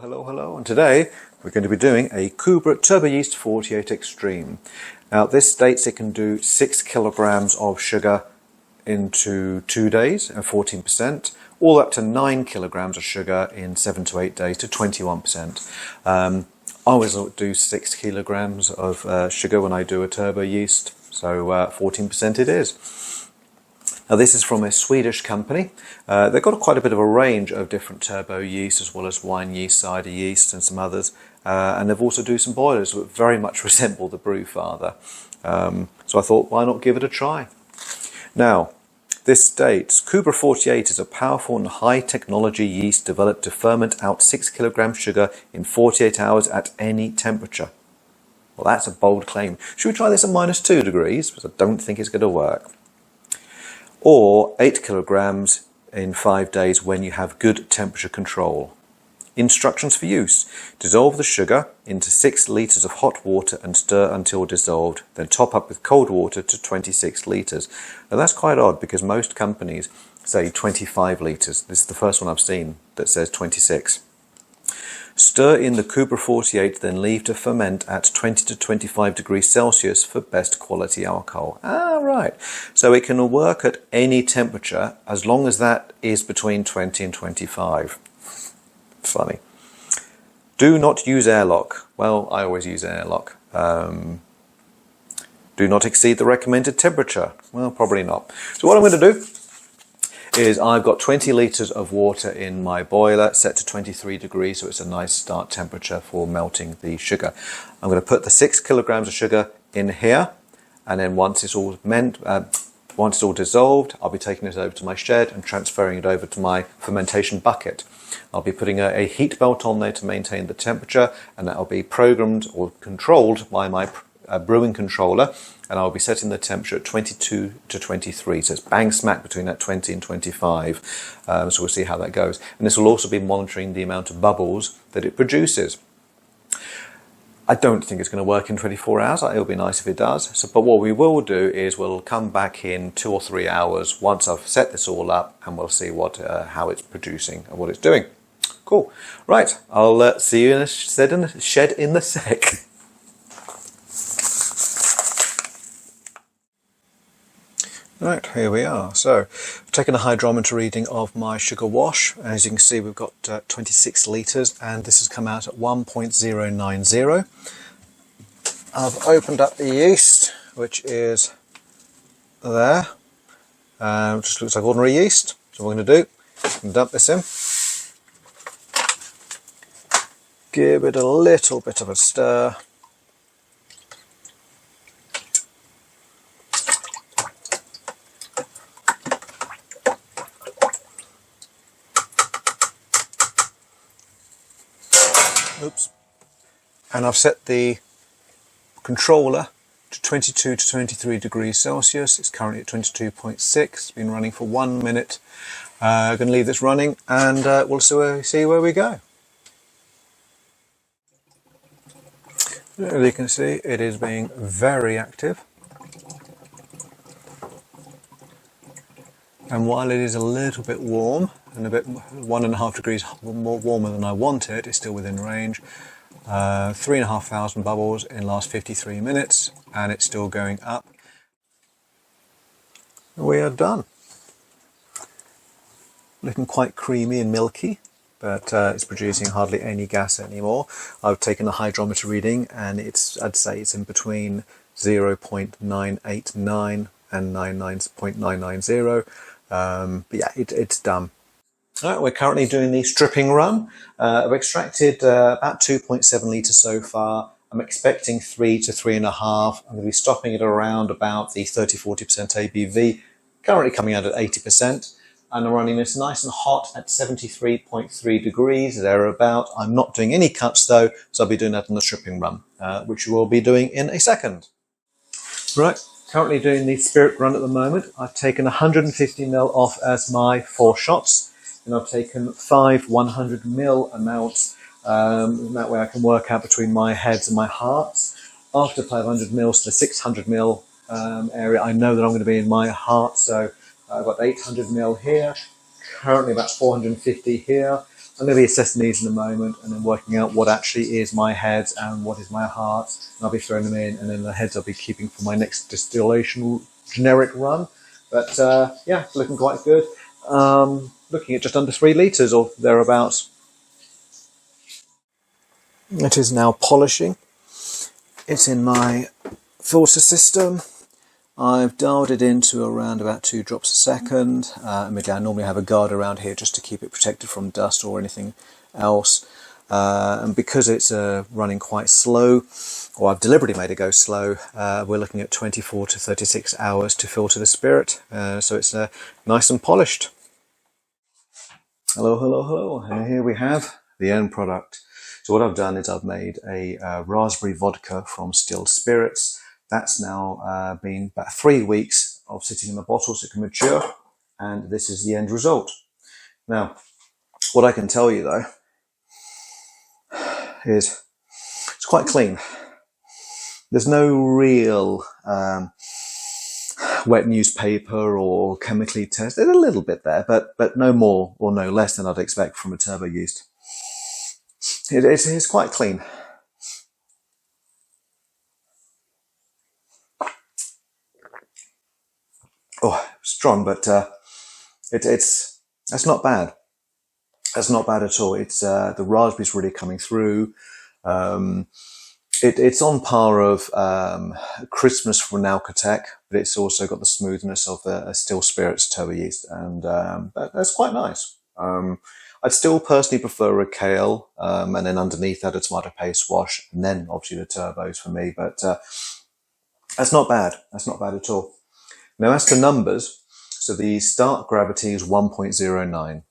Hello, and today we're going to be doing a Coobra Turbo Yeast 48 Extreme. Now this states it can do 6 kilograms of sugar into 2 days at 14%, all up to 9 kilograms of sugar in 7 to 8 days to 21%. I always do 6 kilograms of sugar when I do a turbo yeast, so 14% it is. Now this is from a Swedish company. They've got quite a bit of a range of different turbo yeasts, as well as wine yeast, cider yeast and some others. And they've also do some boilers that very much resemble the Brewfather. So I thought, why not give it a try? Now, this states, Coobra 48 is a powerful and high technology yeast developed to ferment out 6 kilograms sugar in 48 hours at any temperature. Well, that's a bold claim. Should we try this at -2 degrees? Because I don't think it's going to work. Or 8 kilograms in 5 days when you have good temperature control. Instructions for use. Dissolve the sugar into 6 litres of hot water and stir until dissolved. Then top up with cold water to 26 litres. Now that's quite odd because most companies say 25 litres. This is the first one I've seen that says 26. Stir in the Coobra 48, then leave to ferment at 20 to 25 degrees Celsius for best quality alcohol. Ah, right. So it can work at any temperature as long as that is between 20 and 25. Funny. Do not use airlock. Well, I always use airlock. Do not exceed the recommended temperature. Well, probably not. So what I'm going to do is I've got 20 litres of water in my boiler set to 23 degrees, so it's a nice start temperature for melting the sugar. I'm going to put the 6 kilograms of sugar in here, and then once it's all dissolved, I'll be taking it over to my shed and transferring it over to my fermentation bucket. I'll be putting a heat belt on there to maintain the temperature, and that'll be programmed or controlled by my brewing controller, and I'll be setting the temperature at 22 to 23, so it's bang smack between that 20 and 25, so we'll see how that goes. And this will also be monitoring the amount of bubbles that it produces. I don't think it's going to work in 24 hours, it'll be nice if it does, but what we will do is we'll come back in 2 or 3 hours once I've set this all up, and we'll see how it's producing and what it's doing. Cool. Right, I'll see you in a shed in the sec. Right, here we are. So, I've taken a hydrometer reading of my sugar wash. As you can see, we've got 26 litres, and this has come out at 1.090. I've opened up the yeast, which is there. Just looks like ordinary yeast. So what we're going to do, I'm going to dump this in. Give it a little bit of a stir. Oops. And I've set the controller to 22 to 23 degrees Celsius. It's currently at 22.6. It's been running for 1 minute. I'm going to leave this running, and we'll see where we go. As you can see, it is being very active. And while it is a little bit warm, and a bit 1.5 degrees more warmer than I want it, it's still within range. 3,500 bubbles in the last 53 minutes, and it's still going up. We are done. Looking quite creamy and milky, but it's producing hardly any gas anymore. I've taken a hydrometer reading, and I'd say it's in between 0.989 and 0.990. But yeah, it's done. Right, we're currently doing the stripping run. I've extracted about 2.7 litres so far. I'm expecting 3 to 3.5. I'm going to be stopping it around about the 30-40% ABV, currently coming out at 80%. And I'm running this nice and hot at 73.3 degrees, thereabout. I'm not doing any cuts though, so I'll be doing that in the stripping run, which we'll be doing in a second. Right. Currently doing the spirit run at the moment. I've taken 150 ml off as my 4 shots, and I've taken 5 100 ml amounts. That way I can work out between my heads and my hearts. After 500 ml to the 600 ml area, I know that I'm going to be in my heart, so I've got 800 ml here, currently about 450 here. I'm going to be assessing these in a moment and then working out what actually is my head and what is my heart. And I'll be throwing them in, and then the heads I'll be keeping for my next distillation generic run. But yeah, looking quite good. Looking at just under 3 litres or thereabouts. It is now polishing. It's in my filter system. I've dialed it into around about 2 drops a second. Admittedly, I normally have a guard around here just to keep it protected from dust or anything else. And because it's running quite slow, or I've deliberately made it go slow, we're looking at 24 to 36 hours to filter the spirit. So it's nice and polished. Hello, hello, hello. And here we have the end product. So what I've done is I've made a raspberry vodka from Still Spirits. That's now been about 3 weeks of sitting in the bottle so it can mature, and this is the end result. Now, what I can tell you though is it's quite clean. There's no real wet newspaper or chemically tested. There's a little bit there, but no more or no less than I'd expect from a turbo yeast. It's quite clean. Oh, strong, but that's not bad. That's not bad at all. It's the raspberry's really coming through. It's on par of Christmas from Alcatec, but it's also got the smoothness of a Still Spirits Turbo Yeast, and that's quite nice. I'd still personally prefer a Kale, and then underneath that a tomato paste wash, and then obviously the turbos for me, but that's not bad. That's not bad at all. Now, as to numbers, so the start gravity is 1.09,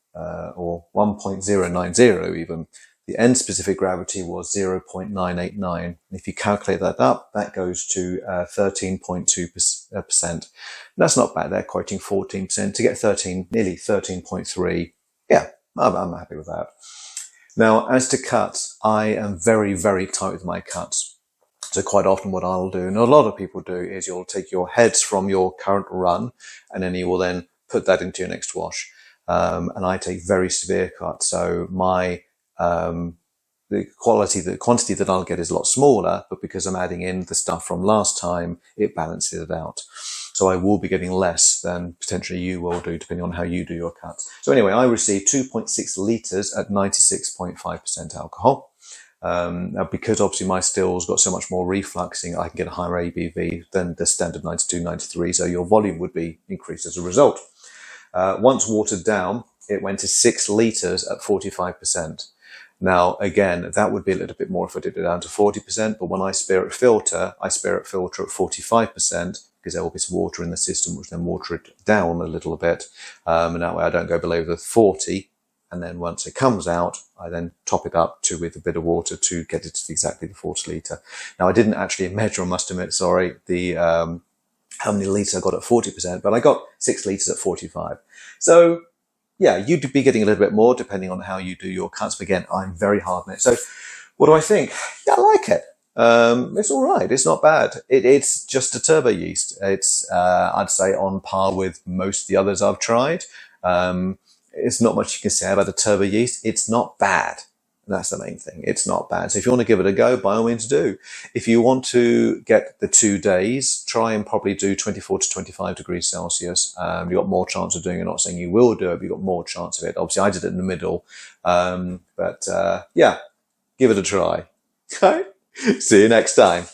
or 1.090 even. The end specific gravity was 0.989. And if you calculate that up, that goes to 13.2%. That's not bad. They're quoting 14%. To get 13, nearly 13.3, yeah, I'm happy with that. Now, as to cuts, I am very, very tight with my cuts. So quite often what I'll do, and a lot of people do, is you'll take your heads from your current run and then you will then put that into your next wash. And I take very severe cuts. So my, the quantity that I'll get is a lot smaller, but because I'm adding in the stuff from last time, it balances it out. So I will be getting less than potentially you will do, depending on how you do your cuts. So anyway, I received 2.6 litres at 96.5% alcohol. Now, because obviously my still's got so much more refluxing, I can get a higher ABV than the standard 92, 93, so your volume would be increased as a result. Once watered down, it went to 6 litres at 45%. Now, again, that would be a little bit more if I did it down to 40%, but when I spirit filter at 45%, because there will be some water in the system, which then water it down a little bit, and that way I don't go below the 40. And then once it comes out, I then top it up with a bit of water to get it to exactly the 40 litre. Now, I didn't actually measure, I must admit, sorry, the how many litres I got at 40%, but I got 6 litres at 45. So, yeah, you'd be getting a little bit more depending on how you do your cuts. But again, I'm very hard on it. So what do I think? Yeah, I like it. It's all right. It's not bad. It's just a turbo yeast. It's, I'd say, on par with most of the others I've tried. It's not much you can say about a turbo yeast. It's not bad. That's the main thing. It's not bad. So if you want to give it a go, by all means do. If you want to get the 2 days, try and probably do 24 to 25 degrees Celsius. You've got more chance of doing it. I'm not saying you will do it, but you've got more chance of it. Obviously, I did it in the middle. Yeah, give it a try. Okay. See you next time.